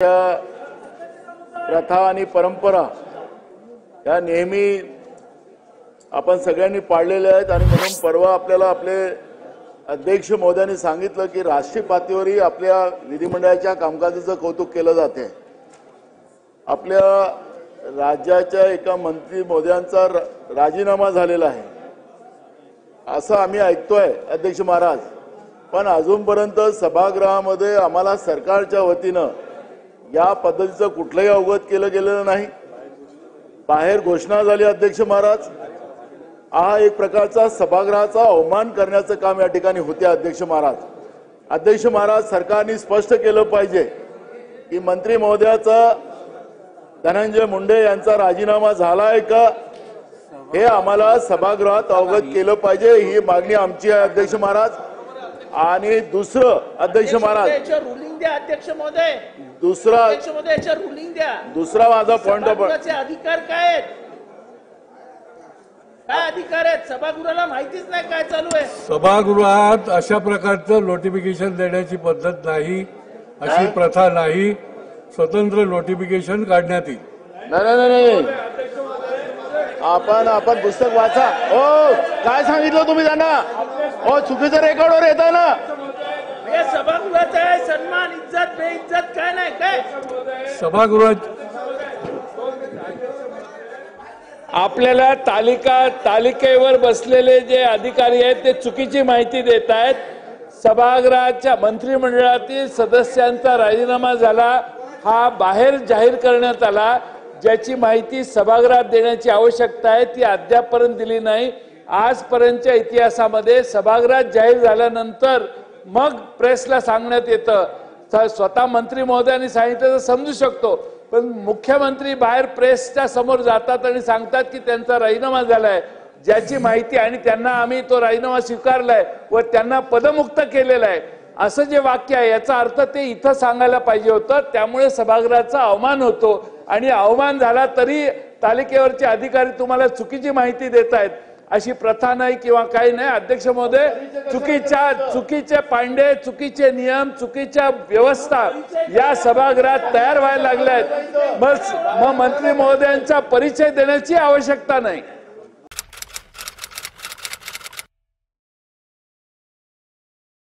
प्रथा आणि परंपरा या नेहमी आपण सगळ्यांनी पाळलेल्या आहेत आणि म्हणून परवा आपल्याला आपले अध्यक्ष महोदयांनी सांगितलं की राष्ट्रीय पातळीवरही आपल्या विधिमंडळाच्या कामकाजाचं कौतुक केलं जाते। आपल्या राज्याच्या एका मंत्री महोदयांचा राजीनामा झालेला आहे असं आम्ही ऐकतोय अध्यक्ष महाराज, पण अजूनपर्यंत सभागृहामध्ये आम्हाला सरकारच्या वतीनं या पद्धतीचं कुठलंही अवगत केलं गेलेलं नाही। बाहेर घोषणा झाली अध्यक्ष महाराज, हा एक प्रकारचा सभागृहाचा अवमान करण्याचं काम या ठिकाणी होते। अध्यक्ष महाराज सरकारने स्पष्ट केलं पाहिजे की मंत्री महोदयाचा धनंजय मुंडे यांचा राजीनामा झालाय का हे आम्हाला सभागृहात अवगत केलं पाहिजे, ही मागणी आमची आहे अध्यक्ष महाराज। आणि दुसरं अध्यक्ष महाराज रुलिंग द्या अध्यक्ष महोदय, दुसरा रुलिंग द्या। दुसरा माझा पॉइंट ऑफ अधिकार काय आहेत, काय अधिकार आहेत? सभागृहाला माहितीच नाही काय चालू आहे। सभागृहात अशा प्रकारचं नोटिफिकेशन देण्याची पद्धत नाही, अशी प्रथा नाही। स्वतंत्र नोटिफिकेशन काढण्यात येईल। नाही आपण पुस्तक वाचा। ओ काय सांगितलं तुम्ही त्यांना? ओ चुकीचं रेकॉर्डवर येतं ना। हे सभागृहाचा आहे सन्मान, इज्जत बेइज्जत काय नाही काय सभागृहात आपल्याला तालिकेवर बसलेले जे अधिकारी आहेत ते चुकीची माहिती देत आहेत। सभागृहाच्या मंत्रिमंडळातील सदस्यांचा राजीनामा झाला हा बाहेर जाहीर करण्यात आला, ज्याची माहिती सभागृहात देण्याची आवश्यकता आहे ती अद्यापपर्यंत दिली नाही। आजपर्यंतच्या इतिहासामध्ये सभागृहात जाहीर झाल्यानंतर मग प्रेसला सांगण्यात येतं। स्वतः मंत्री महोदयांनी सांगितलं तर समजू शकतो, पण मुख्यमंत्री बाहेर प्रेसच्या समोर जातात आणि सांगतात की त्यांचा राजीनामा झालाय, ज्याची माहिती आणि त्यांना आम्ही तो राजीनामा स्वीकारलाय व त्यांना पदमुक्त केलेला आहे असं जे वाक्य आहे याचा अर्थ ते इथं सांगायला पाहिजे होतं। त्यामुळे सभागृहाचा अवमान होतो आणि अवमान झाला तरी तालिकेवरचे अधिकारी तुम्हाला चुकीची माहिती देत आहेत, अशी प्रथा नाही किंवा काही नाही। अध्यक्ष महोदय, चुकीचे पांडे, चुकीचे नियम, चुकीच्या व्यवस्था या सभागृहात तयार व्हायला लागल्या आहेत। मग मंत्री महोदयांचा परिचय देण्याची आवश्यकता नाही।